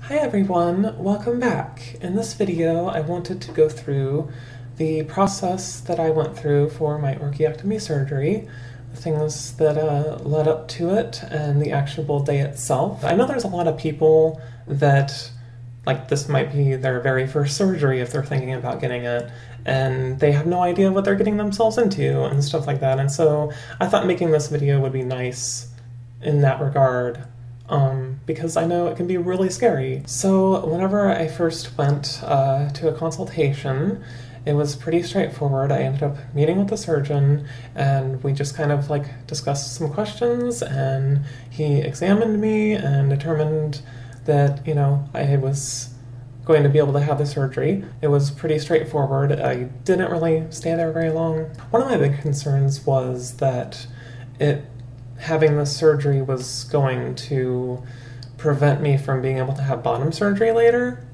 Hi everyone, welcome back. In this video I wanted to go through the process that I went through for my orchiectomy surgery, the things that led up to it, and the actual day itself. I know there's a lot of people that this might be their very first surgery if they're thinking about getting it, and they have no idea what they're getting themselves into and stuff like that, and so I thought making this video would be nice in that regard. Because I know it can be really scary. So whenever I first went to a consultation, it was pretty straightforward. I ended up meeting with the surgeon and we just kind of discussed some questions, and he examined me and determined that, I was going to be able to have the surgery. It was pretty straightforward. I didn't really stay there very long. One of my big concerns was that having the surgery was going to prevent me from being able to have bottom surgery later,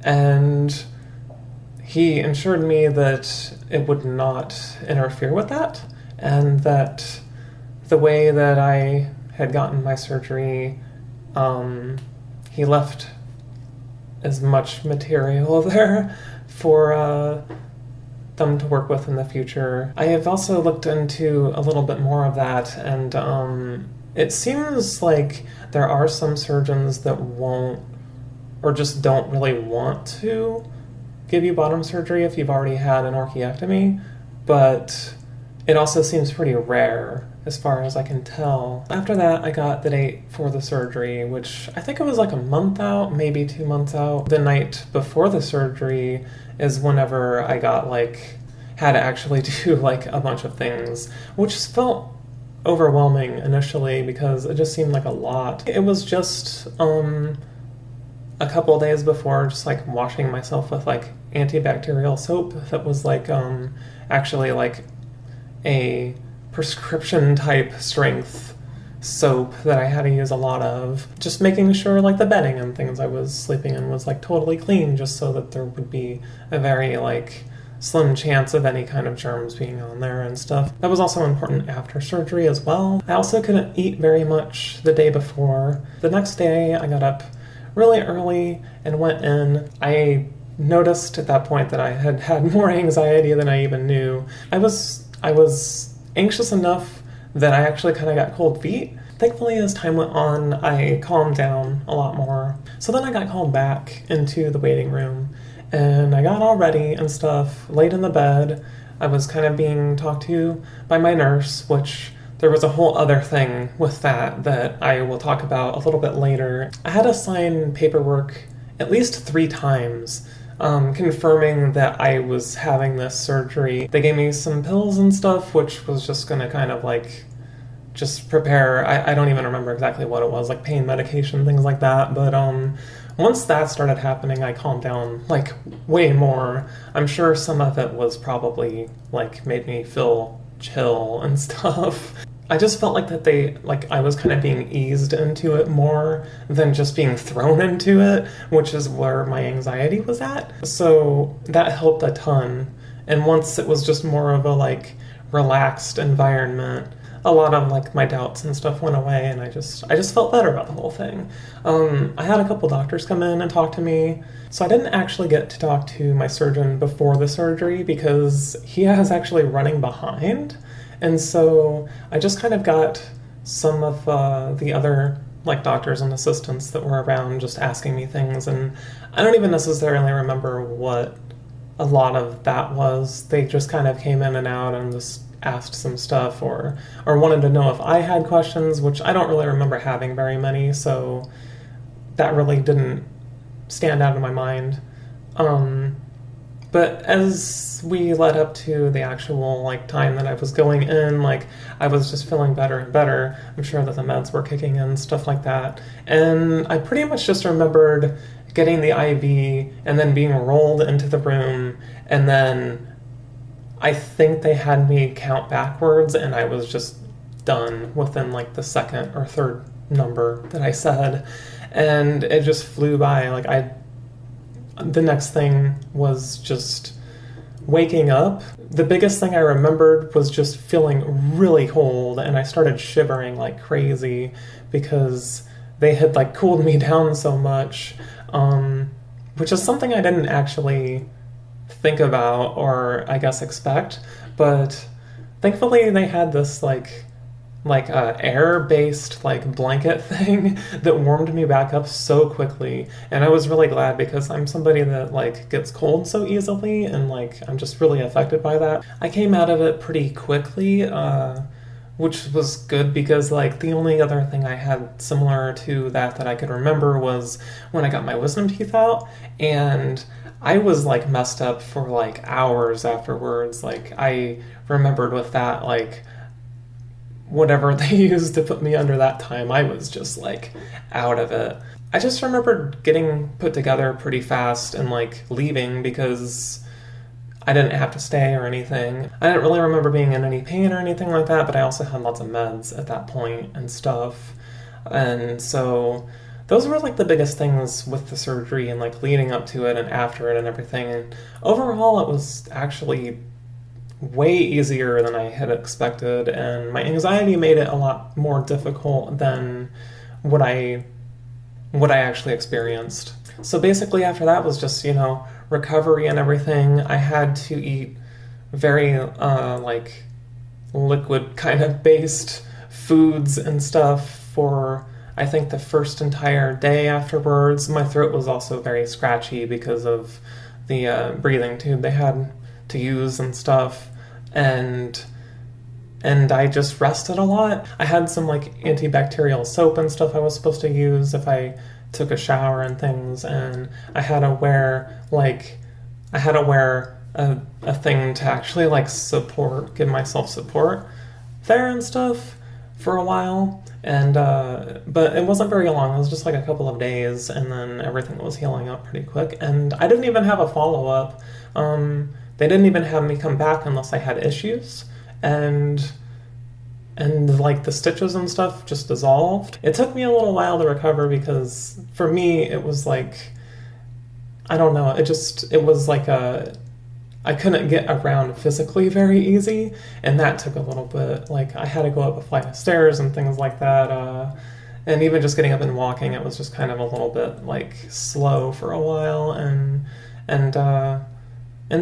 and he assured me that it would not interfere with that, and that the way that I had gotten my surgery, he left as much material there for them to work with in the future. I have also looked into a little bit more of that, and it seems like there are some surgeons that won't, or just don't really want to give you bottom surgery if you've already had an orchiectomy, but it also seems pretty rare as far as I can tell. After that, I got the date for the surgery, which I think it was a month out, maybe 2 months out. The night before the surgery is whenever I got had to actually do a bunch of things, which felt overwhelming initially because it just seemed like a lot. It was just a couple days before, just washing myself with antibacterial soap that was actually a prescription type strength soap that I had to use a lot of. Just making sure the bedding and things I was sleeping in was totally clean, just so that there would be a very slim chance of any kind of germs being on there and stuff. That was also important after surgery as well. I also couldn't eat very much the day before. The next day I got up really early and went in. I noticed at that point that I had had more anxiety than I even knew. I was anxious enough that I actually kind of got cold feet. Thankfully, as time went on, I calmed down a lot more. So then I got called back into the waiting room, and I got all ready and stuff, laid in the bed. I was kind of being talked to by my nurse, which there was a whole other thing with that I will talk about a little bit later. I had to sign paperwork at least 3 times, confirming that I was having this surgery. They gave me some pills and stuff, which was just gonna kind of just prepare. I don't even remember exactly what it was, pain medication, things like that, but once that started happening, I calmed down way more. I'm sure some of it was probably made me feel chill and stuff. I just felt that I was kind of being eased into it more than just being thrown into it, which is where my anxiety was at. So that helped a ton. And once it was just more of a relaxed environment, a lot of my doubts and stuff went away, and I just felt better about the whole thing. I had a couple doctors come in and talk to me, so I didn't actually get to talk to my surgeon before the surgery because he was actually running behind. And so I just kind of got some of the other doctors and assistants that were around just asking me things, and I don't even necessarily remember what a lot of that was. They just kind of came in and out and just asked some stuff or wanted to know if I had questions, which I don't really remember having very many, so that really didn't stand out in my mind. But as we led up to the actual time that I was going in, I was just feeling better and better. I'm sure that the meds were kicking in, stuff like that. And I pretty much just remembered getting the IV and then being rolled into the room, and then I think they had me count backwards, and I was just done within the second or third number that I said, and it just flew by. The next thing was just waking up. The biggest thing I remembered was just feeling really cold, and I started shivering like crazy because they had like cooled me down so much, which is something I didn't actually think about or I guess expect. But thankfully they had this air-based like blanket thing that warmed me back up so quickly, and I was really glad because I'm somebody that like gets cold so easily, and like I'm just really affected by that. I came out of it pretty quickly, which was good because like the only other thing I had similar to that I could remember was when I got my wisdom teeth out, and I was like messed up for like hours afterwards. Like I remembered with that, like whatever they used to put me under that time, I was just like out of it. I just remembered getting put together pretty fast and like leaving because I didn't have to stay or anything. I didn't really remember being in any pain or anything like that, but I also had lots of meds at that point and stuff. And so those were like the biggest things with the surgery and like leading up to it and after it and everything. And overall, it was actually way easier than I had expected, and my anxiety made it a lot more difficult than what I actually experienced. So basically after that was just, recovery and everything. I had to eat very like liquid kind of based foods and stuff for I think the first entire day afterwards. My throat was also very scratchy because of the breathing tube they had to use and stuff, and I just rested a lot. I had some like antibacterial soap and stuff I was supposed to use if I took a shower and things, and I had to wear a thing to actually like give myself support there and stuff for a while, and but it wasn't very long. It was just like a couple of days, and then everything was healing up pretty quick, and I didn't even have a follow-up. They didn't even have me come back unless I had issues, and like the stitches and stuff just dissolved. It took me a little while to recover because for me it was like, I don't know, it was like I couldn't get around physically very easy, and that took a little bit. Like I had to go up a flight of stairs and things like that, and even just getting up and walking, it was just kind of a little bit like slow for a while, and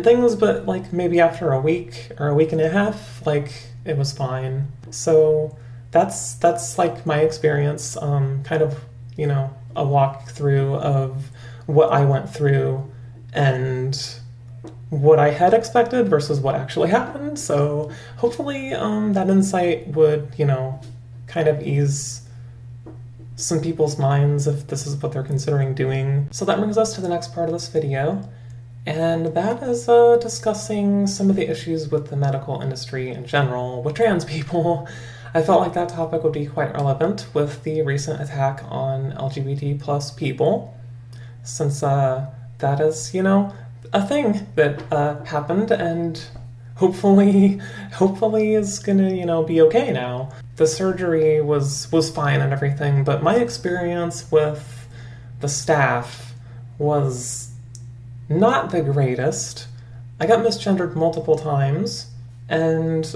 things, but like maybe after a week or a week and a half, like it was fine. So that's like my experience, kind of, a walkthrough of what I went through and what I had expected versus what actually happened. So hopefully that insight would, kind of ease some people's minds if this is what they're considering doing. So that brings us to the next part of this video, and that is discussing some of the issues with the medical industry in general with trans people. I felt like that topic would be quite relevant with the recent attack on LGBT plus people, since that is, a thing that happened, and hopefully is gonna, be okay now. The surgery was fine and everything, but my experience with the staff was not the greatest. I got misgendered multiple times, and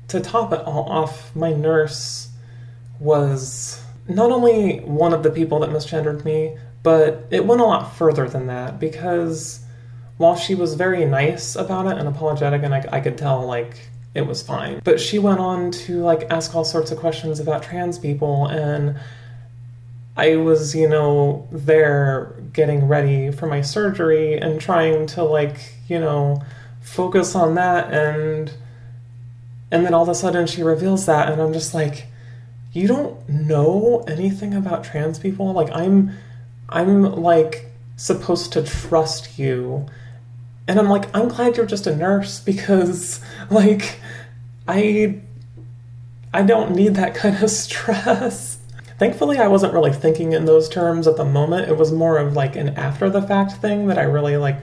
to top it all off, my nurse was not only one of the people that misgendered me, but it went a lot further than that, because while she was very nice about it and apologetic, and I could tell, like, it was fine, but she went on to, like, ask all sorts of questions about trans people, and I was, there getting ready for my surgery and trying to, like, focus on that, and then all of a sudden she reveals that, and I'm just like, you don't know anything about trans people? Like, I'm like, supposed to trust you. And I'm like, I'm glad you're just a nurse, because, like, I don't need that kind of stress. Thankfully, I wasn't really thinking in those terms at the moment. It was more of, like, an after-the-fact thing that I really, like,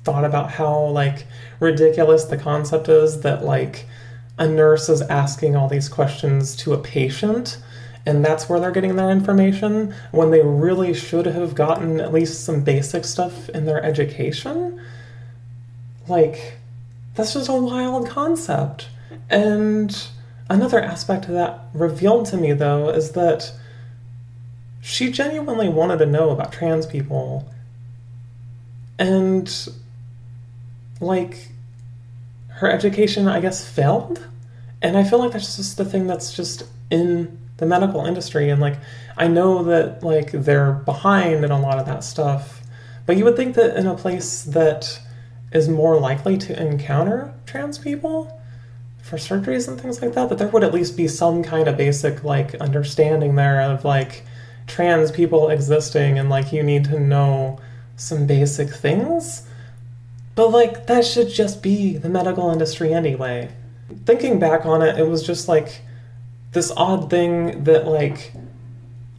thought about how, like, ridiculous the concept is that, like, a nurse is asking all these questions to a patient, and that's where they're getting their information, when they really should have gotten at least some basic stuff in their education. Like, that's just a wild concept. And another aspect of that revealed to me, though, is that she genuinely wanted to know about trans people. And, like, her education, I guess, failed. And I feel like that's just the thing that's just in the medical industry. And, like, I know that, like, they're behind in a lot of that stuff. But you would think that in a place that is more likely to encounter trans people for surgeries and things like that, that there would at least be some kind of basic, like, understanding there of, like, trans people existing, and, like, you need to know some basic things. But, like, that should just be the medical industry anyway. Thinking back on it, it was just, like, this odd thing that, like,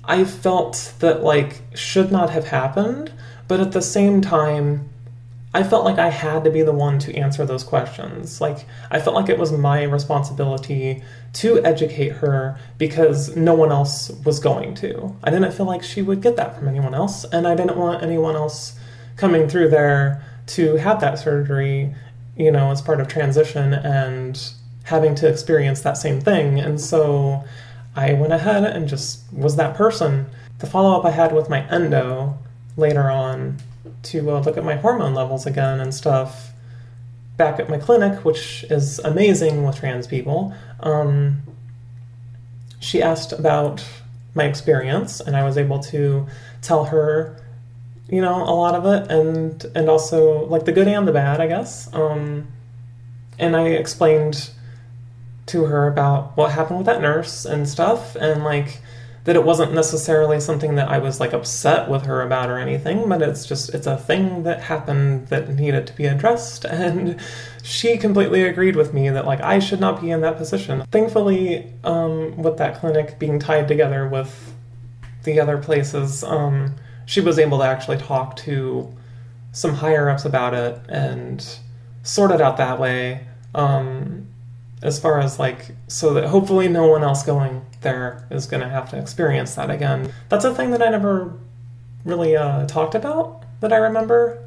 I felt that, like, should not have happened, but at the same time, I felt like I had to be the one to answer those questions. Like, I felt like it was my responsibility to educate her because no one else was going to. I didn't feel like she would get that from anyone else, and I didn't want anyone else coming through there to have that surgery, you know, as part of transition and having to experience that same thing. And so I went ahead and just was that person. The follow-up I had with my endo later on to look at my hormone levels again and stuff back at my clinic, which is amazing with trans people. She asked about my experience, and I was able to tell her, you know, a lot of it, and also, like, the good and the bad, I guess. And I explained to her about what happened with that nurse and stuff, and, like, that it wasn't necessarily something that I was, like, upset with her about or anything, but it's a thing that happened that needed to be addressed, and she completely agreed with me that, like, I should not be in that position. Thankfully, with that clinic being tied together with the other places, she was able to actually talk to some higher-ups about it and sort it out that way, as far as, like, so that hopefully no one else going there is going to have to experience that again. That's a thing that I never really talked about that I remember.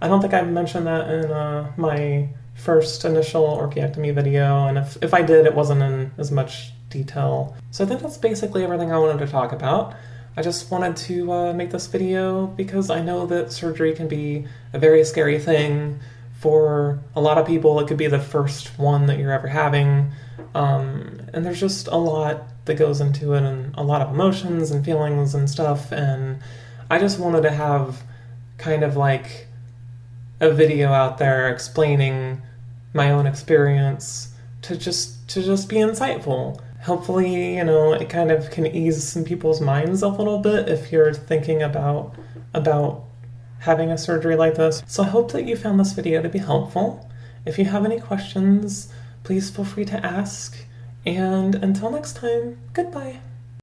I don't think I mentioned that in my first initial orchiectomy video, and if I did, it wasn't in as much detail. So I think that's basically everything I wanted to talk about. I just wanted to make this video because I know that surgery can be a very scary thing. For a lot of people, it could be the first one that you're ever having, and there's just a lot that goes into it, and a lot of emotions and feelings and stuff, and I just wanted to have kind of like a video out there explaining my own experience to just be insightful. Hopefully, you know, it kind of can ease some people's minds a little bit if you're thinking about having a surgery like this. So I hope that you found this video to be helpful. If you have any questions, please feel free to ask. And until next time, goodbye.